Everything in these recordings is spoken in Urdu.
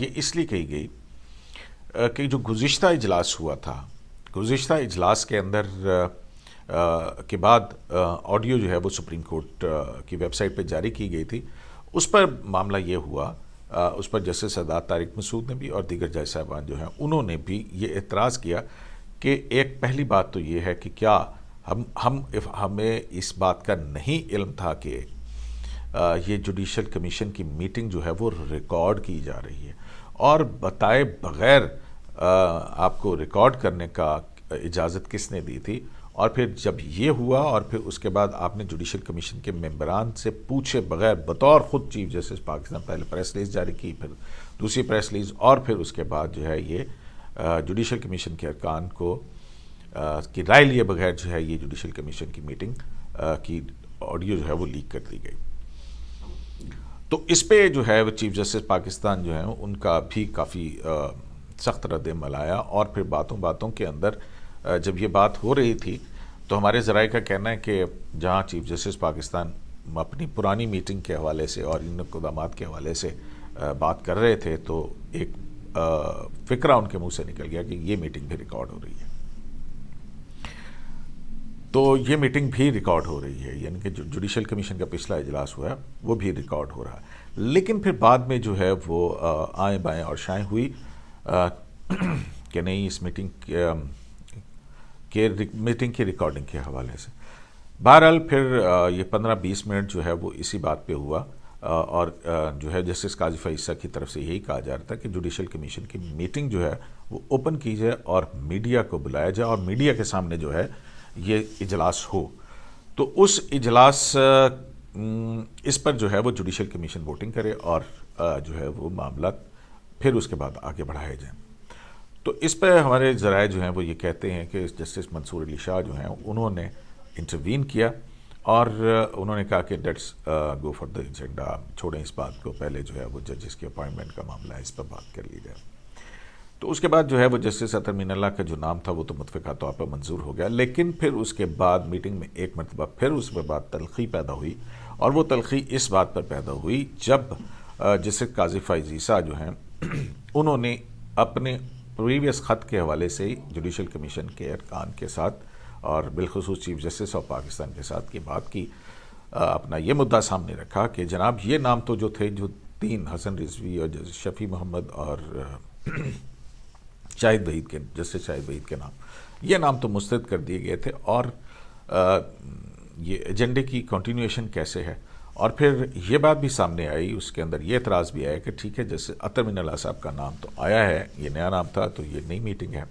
یہ اس لیے کہی گئی کہ جو گزشتہ اجلاس ہوا تھا، گزشتہ اجلاس کے اندر کے بعد آڈیو جو ہے وہ سپریم کورٹ کی ویب سائٹ پہ جاری کی گئی تھی، اس پر معاملہ یہ ہوا، اس پر جسٹس سردار طارق مسعود نے بھی اور دیگر جج صاحبان جو ہیں انہوں نے بھی یہ اعتراض کیا کہ ایک پہلی بات تو یہ ہے کہ کیا ہمیں اس بات کا نہیں علم تھا کہ یہ جوڈیشل کمیشن کی میٹنگ جو ہے وہ ریکارڈ کی جا رہی ہے، اور بتائے بغیر آپ کو ریکارڈ کرنے کا اجازت کس نے دی تھی؟ اور پھر جب یہ ہوا اور پھر اس کے بعد آپ نے جوڈیشل کمیشن کے ممبران سے پوچھے بغیر بطور خود چیف جسٹس پاکستان پہلے پریس ریلیز جاری کی، پھر دوسری پریس ریلیز، اور پھر اس کے بعد جو ہے یہ جوڈیشل کمیشن کے ارکان کو کی رائے لیے بغیر جو ہے یہ جوڈیشل کمیشن کی میٹنگ کی آڈیو جو ہے وہ لیک کر دی گئی۔ تو اس پہ جو ہے وہ چیف جسٹس پاکستان جو ہیں ان کا بھی کافی سخت رد عمل آیا، اور پھر باتوں کے اندر جب یہ بات ہو رہی تھی تو ہمارے ذرائع کا کہنا ہے کہ جہاں چیف جسٹس پاکستان اپنی پرانی میٹنگ کے حوالے سے اور ان اقدامات کے حوالے سے بات کر رہے تھے تو ایک فکرہ ان کے منہ سے نکل گیا کہ یہ میٹنگ بھی ریکارڈ ہو رہی ہے۔ تو یہ میٹنگ بھی ریکارڈ ہو رہی ہے، یعنی کہ جو جوڈیشل کمیشن کا پچھلا اجلاس ہوا ہے وہ بھی ریکارڈ ہو رہا ہے، لیکن پھر بعد میں جو ہے وہ آئیں بائیں اور شائیں ہوئی کہ نہیں اس میٹنگ کی ریکارڈنگ کے حوالے سے۔ بہرحال پھر یہ 15-20 منٹ جو ہے وہ اسی بات پہ ہوا، اور جو ہے جسٹس قاضی فائز کی طرف سے یہی کہا جا رہا تھا کہ جوڈیشل کمیشن کی میٹنگ جو ہے وہ اوپن کی جائے اور میڈیا کو بلایا جائے اور میڈیا کے سامنے جو ہے یہ اجلاس ہو، تو اس اجلاس اس پر جو ہے وہ جوڈیشل کمیشن ووٹنگ کرے اور جو ہے وہ معاملات پھر اس کے بعد آگے بڑھائے جائیں۔ تو اس پہ ہمارے ذرائع جو ہیں وہ یہ کہتے ہیں کہ جسٹس منصور علی شاہ جو ہیں انہوں نے انٹروین کیا اور انہوں نے کہا کہ let's go for the agenda, چھوڑیں اس بات کو، پہلے جو ہے وہ ججز کی اپائنٹمنٹ کا معاملہ ہے، اس پر بات کر لی جائے۔ تو اس کے بعد جو ہے وہ جسٹس اطہر مین اللہ کا جو نام تھا وہ تو متفقہ طور پر منظور ہو گیا، لیکن پھر اس کے بعد میٹنگ میں ایک مرتبہ پھر اس کے بعد تلخی پیدا ہوئی، اور وہ تلخی اس بات پر پیدا ہوئی جب جسٹس قاضی فائز عیسیٰ جو ہیں انہوں نے اپنے پریویس خط کے حوالے سے جوڈیشل کمیشن کے ارکان کے ساتھ اور بالخصوص چیف جسٹس آف پاکستان کے ساتھ کی بات کی، اپنا یہ مدعا سامنے رکھا کہ جناب یہ نام تو جو تھے، جو 3 حسن رضوی اور شفیع محمد اور شاہد وحید کے، جسٹس شاہد وحید کے نام، یہ نام تو مسترد کر دیے گئے تھے، اور یہ ایجنڈے کی کنٹینیوشن کیسے ہے؟ اور پھر یہ بات بھی سامنے آئی، اس کے اندر یہ اعتراض بھی آیا کہ ٹھیک ہے جیسے اطہر مین اللہ صاحب کا نام تو آیا ہے، یہ نیا نام تھا تو یہ نئی میٹنگ ہے،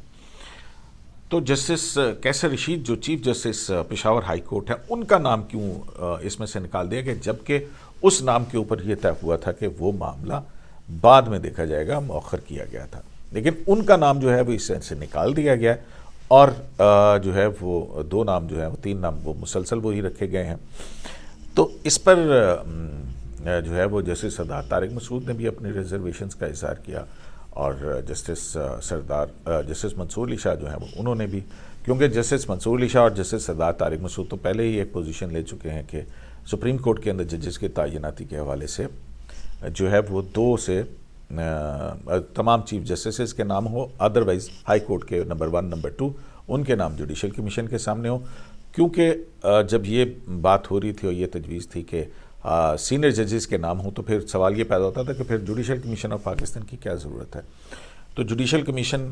تو جسٹس کیسر رشید جو chief justice Peshawar high court ہے ان کا نام کیوں اس میں سے نکال دیا گیا، جبکہ اس نام کے اوپر یہ طے ہوا تھا کہ وہ معاملہ بعد میں دیکھا جائے گا، مؤخر کیا گیا تھا، لیکن ان کا نام جو ہے وہ اس سے نکال دیا گیا، اور جو ہے وہ 2 نام جو ہے وہ 3 نام وہ مسلسل وہی رکھے گئے ہیں۔ تو اس پر جو ہے وہ جسٹس سردار طارق مسعود نے بھی اپنے ریزرویشنز کا اظہار کیا، اور جسٹس منصور علی شاہ جو ہیں وہ انہوں نے بھی، کیونکہ جسٹس منصور علی شاہ اور جسٹس سردار طارق مسعود تو پہلے ہی ایک پوزیشن لے چکے ہیں کہ سپریم کورٹ کے اندر ججز کے تعیناتی کے حوالے سے جو ہے وہ 2 سے تمام چیف جسٹسز کے نام ہو، ادروائز ہائی کورٹ کے نمبر 1 نمبر 2 ان کے نام جوڈیشل کمیشن کے سامنے ہو، کیونکہ جب یہ بات ہو رہی تھی اور یہ تجویز تھی کہ سینئر ججز کے نام ہوں تو پھر سوال یہ پیدا ہوتا تھا کہ پھر جوڈیشل کمیشن آف پاکستان کی کیا ضرورت ہے، تو جوڈیشل کمیشن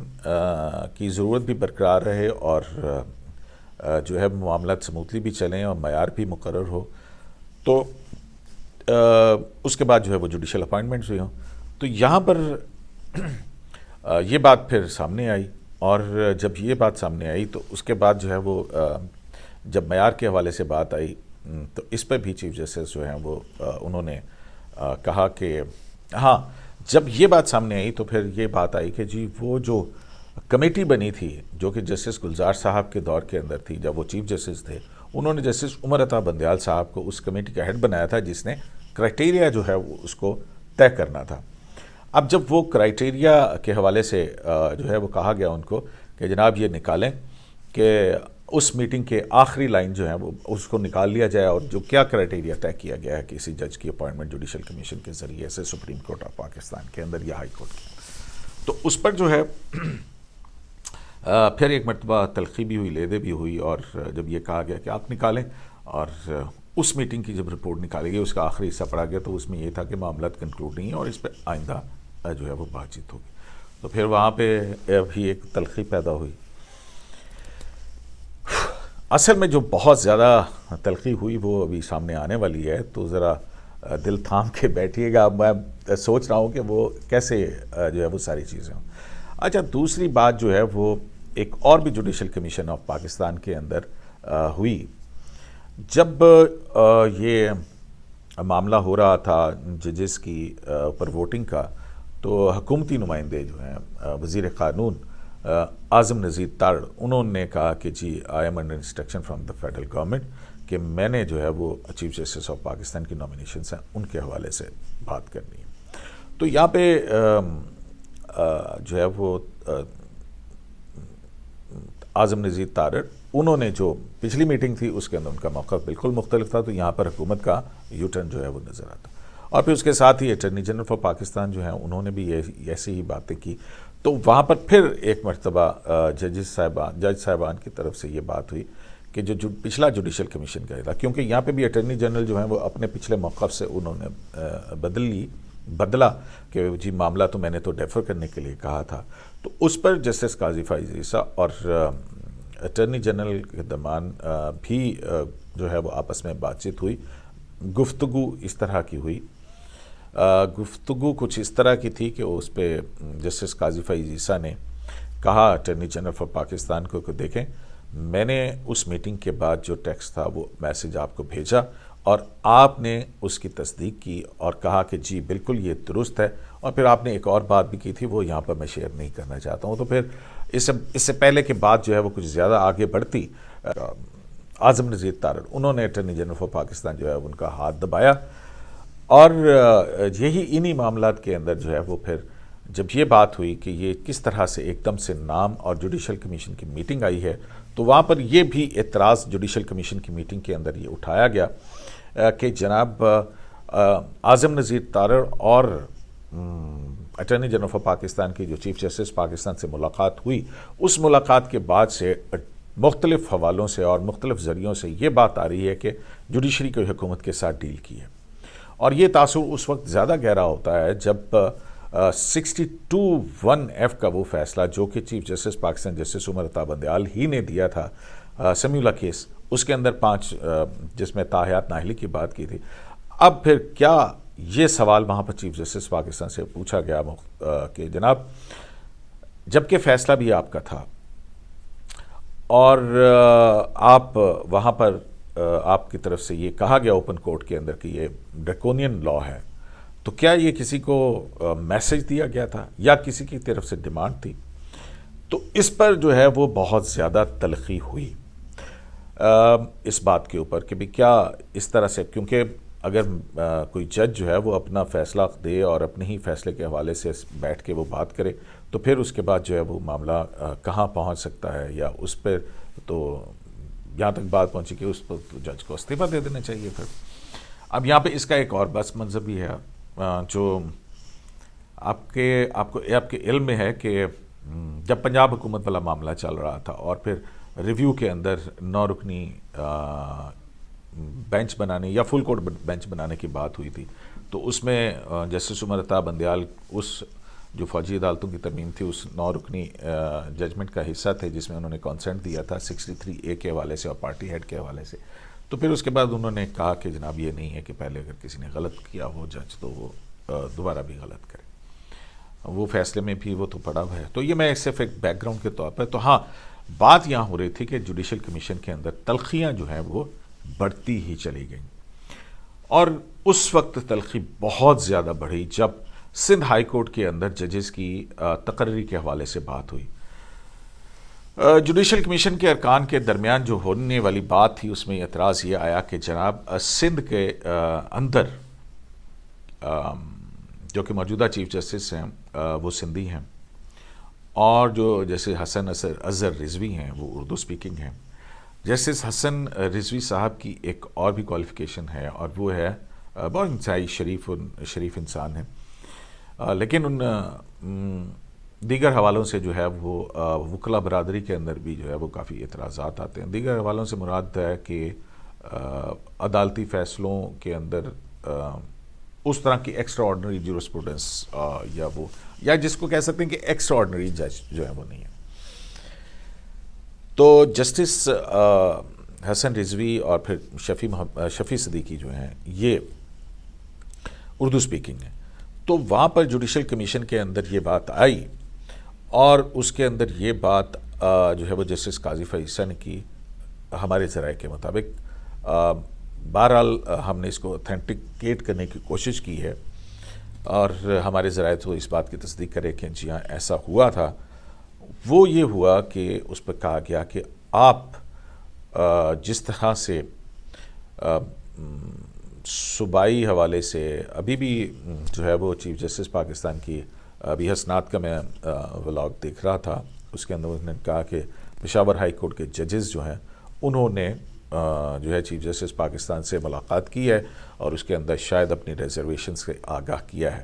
کی ضرورت بھی برقرار رہے اور جو ہے معاملات سموتھلی بھی چلیں اور معیار بھی مقرر ہو، تو اس کے بعد جو ہے وہ جوڈیشل اپائنٹمنٹس ہوئی ہوں۔ تو یہاں پر یہ بات پھر سامنے آئی، اور جب یہ بات سامنے آئی تو اس کے بعد جو ہے وہ جب معیار کے حوالے سے بات آئی تو اس پہ بھی چیف جسٹس جو ہیں وہ انہوں نے کہا کہ ہاں، جب یہ بات سامنے آئی تو پھر یہ بات آئی کہ جی وہ جو کمیٹی بنی تھی جو کہ جسٹس گلزار صاحب کے دور کے اندر تھی جب وہ چیف جسٹس تھے، انہوں نے جسٹس عمر عطا بندیال صاحب کو اس کمیٹی کا ہیڈ بنایا تھا جس نے کرائٹیریا جو ہے وہ اس کو طے کرنا تھا۔ اب جب وہ کرائٹیریا کے حوالے سے جو ہے وہ کہا گیا ان کو کہ جناب یہ نکالیں کہ اس میٹنگ کے آخری لائن جو ہے وہ اس کو نکال لیا جائے اور جو کیا کرائٹیریا طے کیا گیا ہے کسی جج کی اپوائنٹمنٹ جوڈیشل کمیشن کے ذریعے سے سپریم کورٹ آف پاکستان کے اندر یا ہائی کورٹ کے اندر، تو اس پر جو ہے پھر ایک مرتبہ تلخی بھی ہوئی، لیدے بھی ہوئی، اور جب یہ کہا گیا کہ آپ نکالیں، اور اس میٹنگ کی جب رپورٹ نکالی گئی اس کا آخری حصہ پڑھا گیا تو اس میں یہ تھا کہ معاملات کنکلوڈ نہیں ہیں اور اس پہ آئندہ جو ہے وہ بات چیت ہوگی. تو پھر وہاں پہ بھی ایک تلخی پیدا ہوئی. اصل میں جو بہت زیادہ تلخی ہوئی وہ ابھی سامنے آنے والی ہے، تو ذرا دل تھام کے بیٹھیے گا. میں سوچ رہا ہوں کہ وہ کیسے جو ہے وہ ساری چیزیں ہوں. اچھا، دوسری بات جو ہے وہ ایک اور بھی جوڈیشل کمیشن آف پاکستان کے اندر ہوئی. جب یہ معاملہ ہو رہا تھا ججز کی پر ووٹنگ کا، تو حکومتی نمائندے جو ہیں وزیر قانون اعظم نذیر تارڑ، انہوں نے کہا کہ جی I am under instruction from the federal government کہ میں نے جو ہے وہ چیف جسٹس آف پاکستان کی نامینیشنس ہیں ان کے حوالے سے بات کرنی ہے. تو یہاں پہ جو ہے وہ اعظم نذیر تارڑ، انہوں نے جو پچھلی میٹنگ تھی اس کے اندر ان کا موقف بالکل مختلف تھا، تو یہاں پر حکومت کا یو ٹرن جو ہے وہ نظر آتا. اور پھر اس کے ساتھ ہی اٹارنی جنرل فار پاکستان جو ہیں انہوں نے بھی ایسی ہی باتیں کی. تو وہاں پر پھر ایک مرتبہ جج صاحبان کی طرف سے یہ بات ہوئی کہ جو پچھلا جوڈیشل کمیشن کا تھا، کیونکہ یہاں پہ بھی اٹارنی جنرل جو ہیں وہ اپنے پچھلے موقف سے انہوں نے بدلا کہ جی معاملہ تو میں نے تو ڈیفر کرنے کے لیے کہا تھا. تو اس پر جسٹس قاضی فائز عیسیٰ اور اٹارنی جنرل کے درمیان بھی جو ہے وہ آپس میں بات چیت ہوئی. گفتگو اس طرح کی ہوئی، گفتگو کچھ اس طرح کی تھی کہ اس پہ جسٹس قاضی فائز عیسیٰ نے کہا اٹارنی جنرل فار پاکستان کو کہ دیکھیں، میں نے اس میٹنگ کے بعد جو ٹیکسٹ تھا وہ میسج آپ کو بھیجا اور آپ نے اس کی تصدیق کی اور کہا کہ جی بالکل یہ درست ہے. اور پھر آپ نے ایک اور بات بھی کی تھی، وہ یہاں پر میں شیئر نہیں کرنا چاہتا ہوں. تو پھر اس سے پہلے کہ بات جو ہے وہ کچھ زیادہ آگے بڑھتی، اعظم نذیر تارڑ انہوں نے اٹارنی جنرل فار پاکستان جو ہے ان کا ہاتھ دبایا. اور یہی انہی معاملات کے اندر جو ہے وہ پھر جب یہ بات ہوئی کہ یہ کس طرح سے ایک دم سے نام اور جوڈیشل کمیشن کی میٹنگ آئی ہے، تو وہاں پر یہ بھی اعتراض جوڈیشل کمیشن کی میٹنگ کے اندر یہ اٹھایا گیا کہ جناب اعظم نذیر تارڑ اور اٹارنی جنرل آف پاکستان کی جو چیف جسٹس پاکستان سے ملاقات ہوئی، اس ملاقات کے بعد سے مختلف حوالوں سے اور مختلف ذریعوں سے یہ بات آ رہی ہے کہ جوڈیشری کو حکومت کے ساتھ ڈیل کی ہے. اور یہ تاثر اس وقت زیادہ گہرا ہوتا ہے جب 62(1)(f) کا وہ فیصلہ جو کہ chief justice Pakistan justice Umar Ata Bandial ہی نے دیا تھا سمیولہ کیس، اس کے اندر 5 جس میں تاحیات نااہلی کی بات کی تھی. اب پھر کیا یہ سوال وہاں پر چیف جسٹس پاکستان سے پوچھا گیا کہ جناب جبکہ فیصلہ بھی آپ کا تھا اور آپ وہاں پر آپ کی طرف سے یہ کہا گیا اوپن کورٹ کے اندر کہ یہ ڈریکونین لا ہے، تو کیا یہ کسی کو میسج دیا گیا تھا یا کسی کی طرف سے ڈیمانڈ تھی؟ تو اس پر جو ہے وہ بہت زیادہ تلخی ہوئی اس بات کے اوپر کہ بھی کیا اس طرح سے، کیونکہ اگر کوئی جج جو ہے وہ اپنا فیصلہ دے اور اپنے ہی فیصلے کے حوالے سے بیٹھ کے وہ بات کرے، تو پھر اس کے بعد جو ہے وہ معاملہ کہاں پہنچ سکتا ہے، یا اس پہ تو یہاں تک بات پہنچی کہ اس پر تو جج کو استعفیٰ دے دینا چاہیے. پھر اب یہاں پہ اس کا ایک اور بس منظر بھی ہے جو آپ کے علم میں ہے کہ جب پنجاب حکومت والا معاملہ چل رہا تھا اور پھر ریویو کے اندر 9 رکنی بینچ بنانے یا فل کورٹ بینچ بنانے کی بات ہوئی تھی، تو اس میں جسٹس عمر عطا بندیال اس جو فوجی عدالتوں کی ترمیم تھی اس 9 رکنی ججمنٹ کا حصہ تھے، جس میں انہوں نے کانسنٹ دیا تھا 63A کے حوالے سے اور پارٹی ہیڈ کے حوالے سے. تو پھر اس کے بعد انہوں نے کہا کہ جناب یہ نہیں ہے کہ پہلے اگر کسی نے غلط کیا ہو جج تو وہ دوبارہ بھی غلط کرے. وہ فیصلے میں بھی وہ تو پڑا ہوا ہے. تو یہ میں صرف ایک بیک گراؤنڈ کے طور پر، تو ہاں بات یہاں ہو رہی تھی کہ جوڈیشل کمیشن کے اندر تلخیاں جو ہیں وہ بڑھتی ہی چلی گئیں. اور اس وقت تلخی بہت زیادہ بڑھی جب سندھ ہائی کورٹ کے اندر ججز کی تقرری کے حوالے سے بات ہوئی. جوڈیشل کمیشن کے ارکان کے درمیان جو ہونے والی بات تھی اس میں اعتراض یہ آیا کہ جناب سندھ کے اندر جو کہ موجودہ چیف جسٹس ہیں وہ سندھی ہیں، اور جو جیسے حسن اظہر رضوی ہیں وہ اردو سپیکنگ ہیں. جسٹس حسن رضوی صاحب کی ایک اور بھی کوالیفیکیشن ہے، اور وہ ہے بہت انتہائی شریف انسان ہے، لیکن ان دیگر حوالوں سے جو ہے وہ وکلا برادری کے اندر بھی جو ہے وہ کافی اعتراضات آتے ہیں۔ دیگر حوالوں سے مراد ہے کہ عدالتی فیصلوں کے اندر اس طرح کی ایکسٹرا آرڈنری جورسپروڈنس یا جس کو کہہ سکتے ہیں کہ ایکسٹرا آرڈنری جج جو ہے وہ نہیں ہے۔ تو جسٹس حسن رضوی اور پھر شفیع صدیقی جو ہیں یہ اردو سپیکنگ ہے، تو وہاں پر جوڈیشل کمیشن کے اندر یہ بات آئی، اور اس کے اندر یہ بات جو ہے وہ جسٹس قاضی فیصل نے کی ہمارے ذرائع کے مطابق۔ بہرحال ہم نے اس کو اتھینٹیکیٹ کرنے کی کوشش کی ہے، اور ہمارے ذرائع تو اس بات کی تصدیق کرے کہ جی ہاں ایسا ہوا تھا۔ وہ یہ ہوا کہ اس پر کہا گیا کہ آپ جس طرح سے صوبائی حوالے سے ابھی بھی جو ہے وہ چیف جسٹس پاکستان کی ابھی حسنات کا میں ولاگ دیکھ رہا تھا، اس کے اندر انہوں نے کہا کہ پشاور ہائی کورٹ کے ججز جو ہیں انہوں نے جو ہے چیف جسٹس پاکستان سے ملاقات کی ہے، اور اس کے اندر شاید اپنی ریزرویشن سے آگاہ کیا ہے،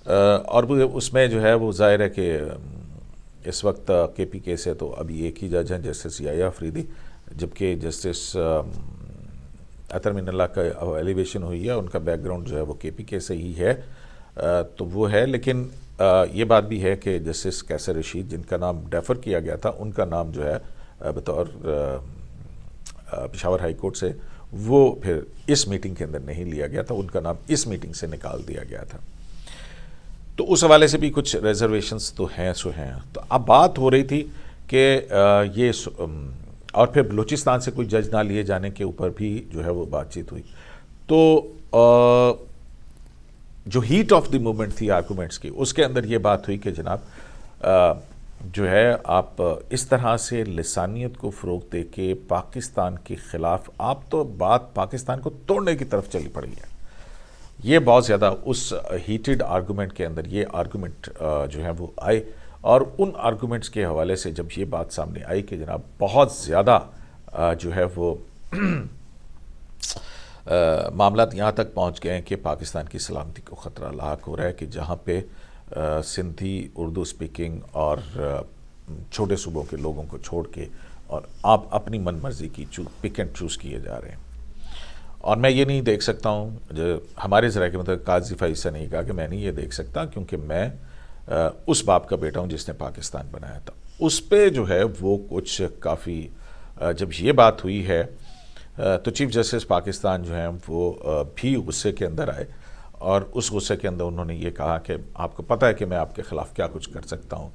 اور اس میں جو ہے وہ ظاہر ہے کہ اس وقت کے پی کے سے تو ابھی ایک ہی جج ہیں جسٹس یحییٰ افریدی، جبکہ جسٹس اطہر من اللہ کا ایلیویشن ہوئی ہے، ان کا بیک گراؤنڈ جو ہے وہ کے پی کے سے ہی ہے، تو وہ ہے۔ لیکن یہ بات بھی ہے کہ جسٹس قیصر رشید جن کا نام ڈیفر کیا گیا تھا، ان کا نام جو ہے بطور پشاور ہائی کورٹ سے وہ پھر اس میٹنگ کے اندر نہیں لیا گیا تھا، ان کا نام اس میٹنگ سے نکال دیا گیا تھا۔ تو اس حوالے سے بھی کچھ ریزرویشنز تو ہیں تو اب بات ہو رہی تھی کہ یہ اور پھر بلوچستان سے کوئی جج نہ لیے جانے کے اوپر بھی جو ہے وہ بات چیت ہوئی۔ تو جو ہیٹ آف دی مومنٹ تھی آرگومنٹس کی، اس کے اندر یہ بات ہوئی کہ جناب جو ہے آپ اس طرح سے لسانیت کو فروغ دے کے پاکستان کے خلاف آپ تو بات پاکستان کو توڑنے کی طرف چلی پڑی ہے۔ یہ بہت زیادہ اس ہیٹڈ آرگومنٹ کے اندر یہ آرگومنٹ جو ہے وہ آئے، اور ان آرگومنٹس کے حوالے سے جب یہ بات سامنے آئی کہ جناب بہت زیادہ جو ہے وہ معاملات یہاں تک پہنچ گئے ہیں کہ پاکستان کی سلامتی کو خطرہ لاحق ہو رہا ہے، کہ جہاں پہ سندھی اردو سپیکنگ اور چھوٹے صوبوں کے لوگوں کو چھوڑ کے اور آپ اپنی من مرضی کی پک اینڈ چوز کیے جا رہے ہیں۔ اور میں یہ نہیں دیکھ سکتا ہوں، جو ہمارے ذرائع کے مطابق قاضی فیصل نے کہا کہ میں نہیں یہ دیکھ سکتا کیونکہ میں اس باپ کا بیٹا ہوں جس نے پاکستان بنایا تھا۔ اس پہ جو ہے وہ کچھ کافی جب یہ بات ہوئی ہے تو چیف جسٹس پاکستان جو ہیں وہ بھی غصے کے اندر آئے، اور اس غصے کے اندر انہوں نے یہ کہا کہ آپ کو پتہ ہے کہ میں آپ کے خلاف کیا کچھ کر سکتا ہوں،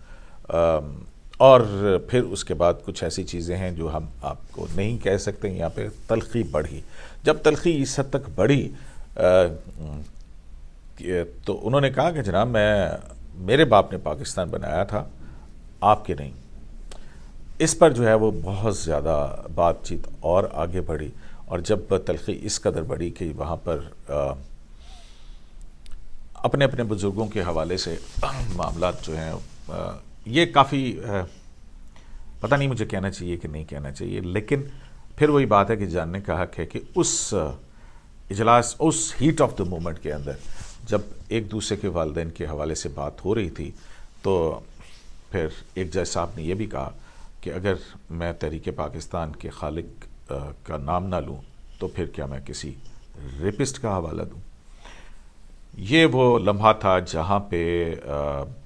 اور پھر اس کے بعد کچھ ایسی چیزیں ہیں جو ہم آپ کو نہیں کہہ سکتے۔ یہاں پہ تلخی بڑھی، جب تلخی اس حد تک بڑھی تو انہوں نے کہا کہ جناب میرے باپ نے پاکستان بنایا تھا، آپ کے نہیں۔ اس پر جو ہے وہ بہت زیادہ بات چیت اور آگے بڑھی، اور جب تلخی اس قدر بڑھی کہ وہاں پر اپنے بزرگوں کے حوالے سے معاملات جو ہیں یہ کافی پتہ نہیں مجھے کہنا چاہیے کہ نہیں کہنا چاہیے، لیکن پھر وہی بات ہے کہ جاننے کا حق ہے کہ اس اجلاس، اس ہیٹ آف دا مومنٹ کے اندر جب ایک دوسرے کے والدین کے حوالے سے بات ہو رہی تھی، تو پھر ایک جج صاحب نے یہ بھی کہا کہ اگر میں تحریک پاکستان کے خالق کا نام نہ لوں تو پھر کیا میں کسی ریپسٹ کا حوالہ دوں۔ یہ وہ لمحہ تھا جہاں پہ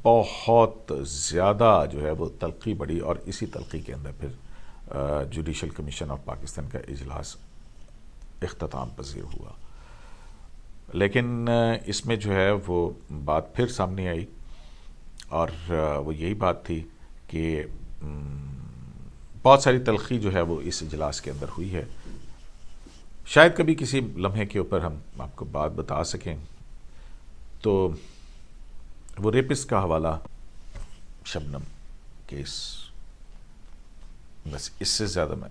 بہت زیادہ جو ہے وہ تلخی بڑھی، اور اسی تلخی کے اندر پھر جوڈیشل کمیشن آف پاکستان کا اجلاس اختتام پذیر ہوا۔ لیکن اس میں جو ہے وہ بات پھر سامنے آئی، اور وہ یہی بات تھی کہ بہت ساری تلخی جو ہے وہ اس اجلاس کے اندر ہوئی ہے۔ شاید کبھی کسی لمحے کے اوپر ہم آپ کو بات بتا سکیں، تو وہ ریپسٹ کا حوالہ شبنم کیس، بس اس سے زیادہ میں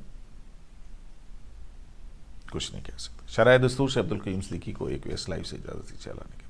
کچھ نہیں کہہ سکتا۔ شرائع دستور سے عبدالقیوم صدیقی کو ایک ویس لائیو سے اجازت چلانے کے